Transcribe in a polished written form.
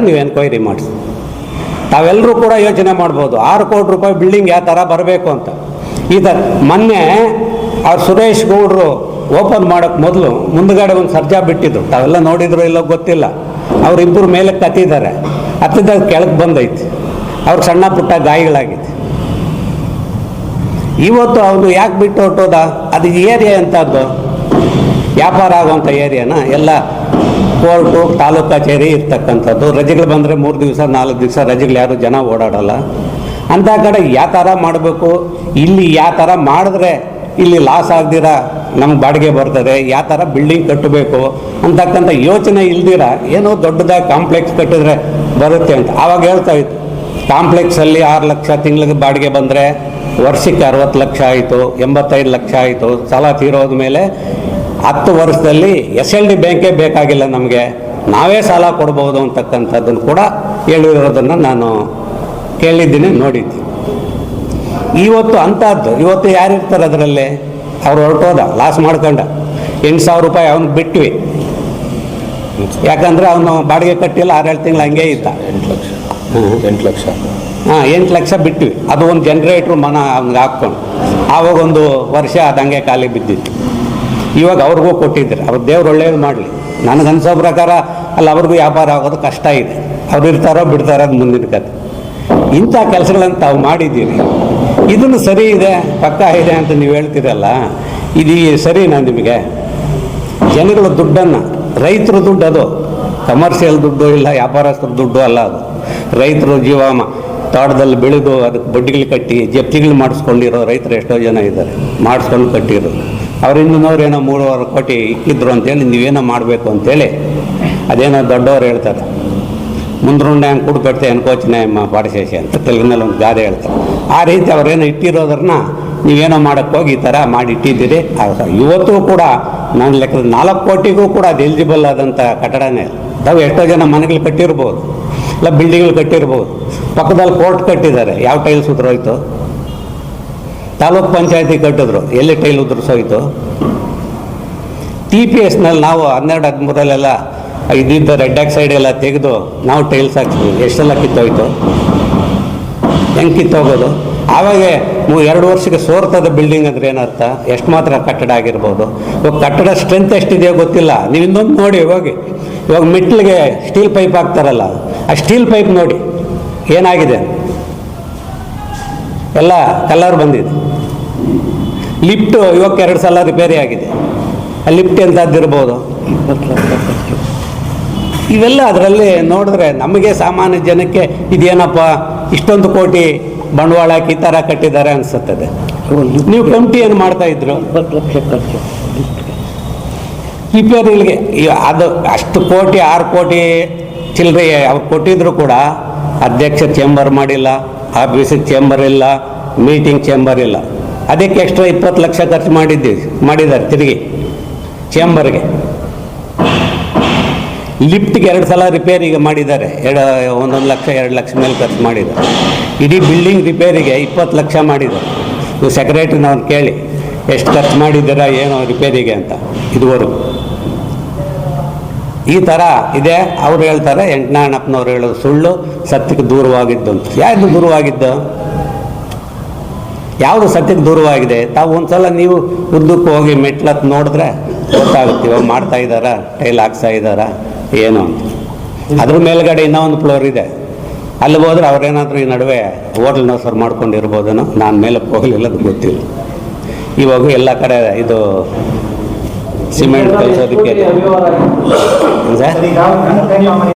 ನೀವು ಎನ್ಕ್ವೈರಿ ಮಾಡಿಸಿ. ತಾವೆಲ್ಲರೂ ಕೂಡ ಯೋಚನೆ ಮಾಡ್ಬೋದು 6 ಕೋಟಿ ರೂಪಾಯಿ ಬಿಲ್ಡಿಂಗ್ ಯಾವ ಥರ ಬರಬೇಕು ಅಂತ. ಈ ಥರ ಮೊನ್ನೆ ಅವ್ರು ಸುರೇಶ್ ಗೌಡರು ಓಪನ್ ಮಾಡೋಕ್ಕೆ ಮೊದಲು ಮುಂದುಗಡೆ ಒಂದು ಸರ್ಜಾ ಬಿಟ್ಟಿದ್ರು, ತಾವೆಲ್ಲ ನೋಡಿದ್ರು ಇಲ್ಲೋ ಗೊತ್ತಿಲ್ಲ. ಅವರಿಬ್ಬರು ಮೇಲೆ ಕತ್ತಿದ್ದಾರೆ, ಹತ್ತಿದಾಗ ಕೆಳಗೆ ಬಂದೈತಿ, ಅವ್ರಿಗೆ ಸಣ್ಣ ಪುಟ್ಟ ಗಾಯಗಳಾಗಿದೆ. ಇವತ್ತು ಅವನು ಯಾಕೆ ಬಿಟ್ಟು ಹೊಟ್ಟೋದ? ಅದು ಏರಿಯಾ ಎಂಥದ್ದು, ವ್ಯಾಪಾರ ಆಗುವಂಥ ಏರಿಯಾನ, ಎಲ್ಲ ಕೋರ್ಟು ತಾಲೂಕು ಕಚೇರಿ ಇರ್ತಕ್ಕಂಥದ್ದು. ರಜೆಗಳು ಬಂದರೆ 3 ದಿವಸ 4 ದಿವಸ ರಜೆಗಳು ಯಾರು ಜನ ಓಡಾಡಲ್ಲ. ಅಂಥ ಕಡೆ ಯಾವ ಥರ ಮಾಡಬೇಕು, ಇಲ್ಲಿ ಯಾವ ಥರ ಮಾಡಿದ್ರೆ ಇಲ್ಲಿ ಲಾಸ್ ಆಗ್ದಿರ ನಮ್ಗೆ ಬಾಡಿಗೆ ಬರ್ತದೆ, ಯಾವ ಥರ ಬಿಲ್ಡಿಂಗ್ ಕಟ್ಟಬೇಕು ಅಂತಕ್ಕಂಥ ಯೋಚನೆ ಇಲ್ದಿರ ಏನೋ ದೊಡ್ಡದಾಗಿ ಕಾಂಪ್ಲೆಕ್ಸ್ ಕಟ್ಟಿದ್ರೆ ಬರುತ್ತೆ ಅಂತ ಆವಾಗ ಹೇಳ್ತಾ ಇತ್ತು. ಕಾಂಪ್ಲೆಕ್ಸಲ್ಲಿ 6 ಲಕ್ಷ ತಿಂಗಳಿಗೆ ಬಾಡಿಗೆ ಬಂದರೆ ವರ್ಷಕ್ಕೆ 60 ಲಕ್ಷ ಆಯಿತು, 85 ಲಕ್ಷ ಆಯಿತು. ಸಾಲ ತೀರೋದ ಮೇಲೆ 10 ವರ್ಷದಲ್ಲಿ SLD ಬ್ಯಾಂಕೇ ಬೇಕಾಗಿಲ್ಲ ನಮಗೆ, ನಾವೇ ಸಾಲ ಕೊಡ್ಬೋದು ಅಂತಕ್ಕಂಥದ್ದನ್ನು ಕೂಡ ಹೇಳಿರೋದನ್ನು ನಾನು ಕೇಳಿದ್ದೀನಿ, ನೋಡಿದ್ದೀನಿ. ಇವತ್ತು ಅಂಥದ್ದು ಇವತ್ತು ಯಾರಿರ್ತಾರೆ ಅದರಲ್ಲಿ? ಅವ್ರು ಹೊರಟೋದ, ಲಾಸ್ ಮಾಡ್ಕೊಂಡ 8,000 ರೂಪಾಯಿ ಅವ್ನಿಗೆ ಬಿಟ್ವಿ. ಯಾಕಂದರೆ ಅವನು ಬಾಡಿಗೆ ಕಟ್ಟಿಲ್ಲ, 6-7 ತಿಂಗಳು ಹಂಗೆ ಇದ್ದ. 8 ಲಕ್ಷ 8 ಲಕ್ಷ ಬಿಟ್ವಿ. ಅದು ಒಂದು ಜನ್ರೇಟ್ರು ಅವ್ನಿಗೆ ಹಾಕ್ಕೊಂಡು ಆವಾಗ 1 ವರ್ಷ ಅದು ಹಂಗೆ ಖಾಲಿ ಬಿದ್ದಿತ್ತು. ಇವಾಗ ಅವ್ರಿಗೂ ಕೊಟ್ಟಿದ್ದಾರೆ, ಅವ್ರು ದೇವ್ರು ಒಳ್ಳೇದು ಮಾಡಲಿ. ನನಗನ್ಸೋ ಪ್ರಕಾರ ಅಲ್ಲಿ ಅವ್ರಿಗೂ ವ್ಯಾಪಾರ ಆಗೋದು ಕಷ್ಟ ಇದೆ. ಅವ್ರು ಇರ್ತಾರೋ ಬಿಡ್ತಾರೋ ಅದು ಮುಂದಿನ ಕತೆ. ಇಂಥ ಕೆಲಸಗಳನ್ನು ತಾವು ಮಾಡಿದ್ದೀರಿ, ಇದನ್ನು ಸರಿ ಇದೆ ಪಕ್ಕ ಇದೆ ಅಂತ ನೀವು ಹೇಳ್ತೀರಲ್ಲ, ಇದು ಸರಿನಾ ನಿಮಗೆ? ಜನಗಳ ದುಡ್ಡನ್ನು, ರೈತರ ದುಡ್ಡು, ಅದು ಕಮರ್ಷಿಯಲ್ ದುಡ್ಡು ಇಲ್ಲ, ವ್ಯಾಪಾರಸ್ಥರ ದುಡ್ಡು ಅಲ್ಲ. ಅದು ರೈತರು ಜೀವಾಮ ತೋಟದಲ್ಲಿ ಬೆಳೆದು ಅದಕ್ಕೆ ಬಡ್ಡಿಗಳು ಕಟ್ಟಿ ಜಪ್ತಿಗಳು ಮಾಡಿಸ್ಕೊಂಡಿರೋ ರೈತರು ಎಷ್ಟೋ ಜನ ಇದ್ದಾರೆ, ಮಾಡಿಸ್ಕೊಂಡು ಕಟ್ಟಿರೋದು. ಅವ್ರು ಇನ್ನೂರು ಏನೋ 3.5 ಕೋಟಿ ಇಕ್ಕಿದ್ರು ಅಂತೇಳಿ ನೀವೇನೋ ಮಾಡಬೇಕು ಅಂತೇಳಿ ಅದೇನೋ ದೊಡ್ಡವ್ರು ಹೇಳ್ತಾರೆ, ಮುಂದ್ರುಂಡೆ ಹಂಗೆ ಕುಡ್ ಕಟ್ತೆ ಅನ್ಕೋಚನೆ ಪಾಡಿಸೇಷೆ ಅಂತ ತೆಲುಗಿನಲ್ಲಿ ಒಂದು ಗಾದೆ ಹೇಳ್ತಾರೆ. ಆ ರೀತಿ ಅವ್ರೇನೋ ಇಟ್ಟಿರೋದನ್ನ ನೀವೇನೋ ಮಾಡೋಕ್ಕೆ ಹೋಗಿ ಈ ಥರ ಮಾಡಿ ಇಟ್ಟಿದ್ದೀರಿ. ಇವತ್ತು ಕೂಡ ನನ್ನ ಲೆಕ್ಕದ 4 ಕೋಟಿಗೂ ಕೂಡ ಅದು ಎಲಿಜಿಬಲ್ ಆದಂಥ ಕಟ್ಟಡನೇ. ತಾವು ಎಷ್ಟೋ ಜನ ಮನೆಗಳು ಕಟ್ಟಿರ್ಬೋದು, ಇಲ್ಲ ಬಿಲ್ಡಿಂಗ್ಗಳು ಕಟ್ಟಿರ್ಬೋದು. ಪಕ್ಕದಲ್ಲಿ ಕೋರ್ಟ್ ಕಟ್ಟಿದ್ದಾರೆ, ಯಾವ ಟೈಲ್ಸ್ ಉದುರೋಯ್ತು? ತಾಲೂಕ್ ಪಂಚಾಯತಿ ಕಟ್ಟಿದ್ರು, ಎಲ್ಲಿ ಟೈಲ್ ಉದುರಿಸೋಯ್ತು? TPSನಲ್ಲಿ ನಾವು 12-13 ಇದ್ದಿದ್ದ ರೆಡ್ ಆಕ್ಸೈಡ್ ಎಲ್ಲ ತೆಗೆದು ನಾವು ಟೈಲ್ಸ್ ಹಾಕ್ತೀವಿ, ಎಷ್ಟೆಲ್ಲ ಕಿತ್ತೋಯ್ತು? ಹೆಂಗೆ ಕಿತ್ತೋಗೋದು? ಆವಾಗ 2 ವರ್ಷಕ್ಕೆ ಸೋರ್ತದ ಬಿಲ್ಡಿಂಗ್ ಅಂದರೆ ಏನರ್ಥ? ಎಷ್ಟು ಮಾತ್ರ ಕಟ್ಟಡ ಆಗಿರ್ಬೋದು. ಇವಾಗ ಕಟ್ಟಡ ಸ್ಟ್ರೆಂತ್ ಎಷ್ಟಿದೆಯೋ ಗೊತ್ತಿಲ್ಲ. ನೀವು ಇನ್ನೊಂದು ನೋಡಿ, ಇವಾಗ ಮೆಟ್ಲಿಗೆ ಸ್ಟೀಲ್ ಪೈಪ್ ಹಾಕ್ತಾರಲ್ಲ, ಆ ಸ್ಟೀಲ್ ಪೈಪ್ ನೋಡಿ ಏನಾಗಿದೆ, ಎಲ್ಲ ಕಲರ್ ಬಂದಿದೆ. ಲಿಫ್ಟು ಇವಾಗ 2 ಸಲ ರಿಪೇರಿ ಆಗಿದೆ. ಆ ಲಿಫ್ಟ್ ಎಂಥದ್ದಿರ್ಬೋದು? ಇವೆಲ್ಲ ಅದರಲ್ಲಿ ನೋಡಿದ್ರೆ ನಮಗೆ ಸಾಮಾನ್ಯ ಜನಕ್ಕೆ ಇದೇನಪ್ಪ ಇಷ್ಟೊಂದು ಕೋಟಿ ಬಂಡವಾಳ ಹಾಕಿ ಈ ಥರ ಕಟ್ಟಿದ್ದಾರೆ ಅನಿಸುತ್ತದೆ. ನೀವು ಕಮಿಟಿ ಏನು ಮಾಡ್ತಾಯಿದ್ರು? ರಿಪೇರಿಗಳಿಗೆ ಅದು ಅಷ್ಟು ಕೋಟಿ 6 ಕೋಟಿ ಚಿಲ್ಲರೆ ಅವ್ರು ಕೊಟ್ಟಿದ್ರು ಕೂಡ ಅಧ್ಯಕ್ಷ ಚೇಂಬರ್ ಮಾಡಿಲ್ಲ, ಆಫೀಸಿಗೆ ಚೇಂಬರ್ ಇಲ್ಲ, ಮೀಟಿಂಗ್ ಚೇಂಬರ್ ಇಲ್ಲ. ಅದಕ್ಕೆ ಎಕ್ಸ್ಟ್ರಾ 20 ಲಕ್ಷ ಖರ್ಚು ಮಾಡಿದ್ದಾರೆ ತಿರುಗಿ ಚೇಂಬರ್ಗೆ. ಲಿಫ್ಟ್ಗೆ 2 ಸಲ ರಿಪೇರಿಗೆ ಮಾಡಿದ್ದಾರೆ, 1 ಲಕ್ಷ 2 ಲಕ್ಷ ಮೇಲೆ ಖರ್ಚು ಮಾಡಿದ್ದಾರೆ. ಇಡೀ ಬಿಲ್ಡಿಂಗ್ ರಿಪೇರಿಗೆ 20 ಲಕ್ಷ ಮಾಡಿದ್ದಾರೆ. ನೀವು ಸೆಕ್ರೆಟ್ರಿನವ್ರು ಕೇಳಿ ಎಷ್ಟು ಖರ್ಚು ಮಾಡಿದ್ದೀರಾ ಏನೋ ರಿಪೇರಿಗೆ ಅಂತ ಇದುವರೆಗೂ. ಈ ಥರ ಇದೆ. ಅವ್ರು ಹೇಳ್ತಾರೆ ಎಂಟನಪ್ಪನವ್ರು ಹೇಳೋದು ಸುಳ್ಳು, ಸತ್ಯಕ್ಕೆ ದೂರವಾಗಿದ್ದು ಅಂತ. ಯಾವುದು ದೂರವಾಗಿದ್ದು? ಯಾವುದು ಸತ್ಯಕ್ಕೆ ದೂರವಾಗಿದೆ? ತಾವು ಒಂದ್ಸಲ ನೀವು ಉದ್ದಕ್ಕೆ ಹೋಗಿ ಮೆಟ್ಲತ್ತು ನೋಡಿದ್ರೆ ಗೊತ್ತಾಗುತ್ತೆ, ಇವಾಗ ಮಾಡ್ತಾ ಇದ್ದಾರಾ, ಟೈಲ್ ಹಾಕ್ತಾ ಇದ್ದಾರಾ ಏನು ಅಂತ. ಅದ್ರ ಮೇಲ್ಗಡೆ ಇನ್ನೂ ಒಂದು ಫ್ಲೋರ್ ಇದೆ, ಅಲ್ಲಿ ಹೋದ್ರೆ ಅವ್ರೇನಾದರೂ ಈ ನಡುವೆ ಹೋಟ್ಲ್ನ ಸರ್ ಮಾಡ್ಕೊಂಡಿರ್ಬೋದೇನೋ. ನಾನು ಮೇಲಕ್ಕೆ ಹೋಗಲಿಲ್ಲ, ಅದು ಗೊತ್ತಿಲ್ಲ. ಇವಾಗ ಎಲ್ಲ ಕಡೆ ಇದು ಸಿಮೆಂಟ್ ಕಲಿಸೋದಕ್ಕೆ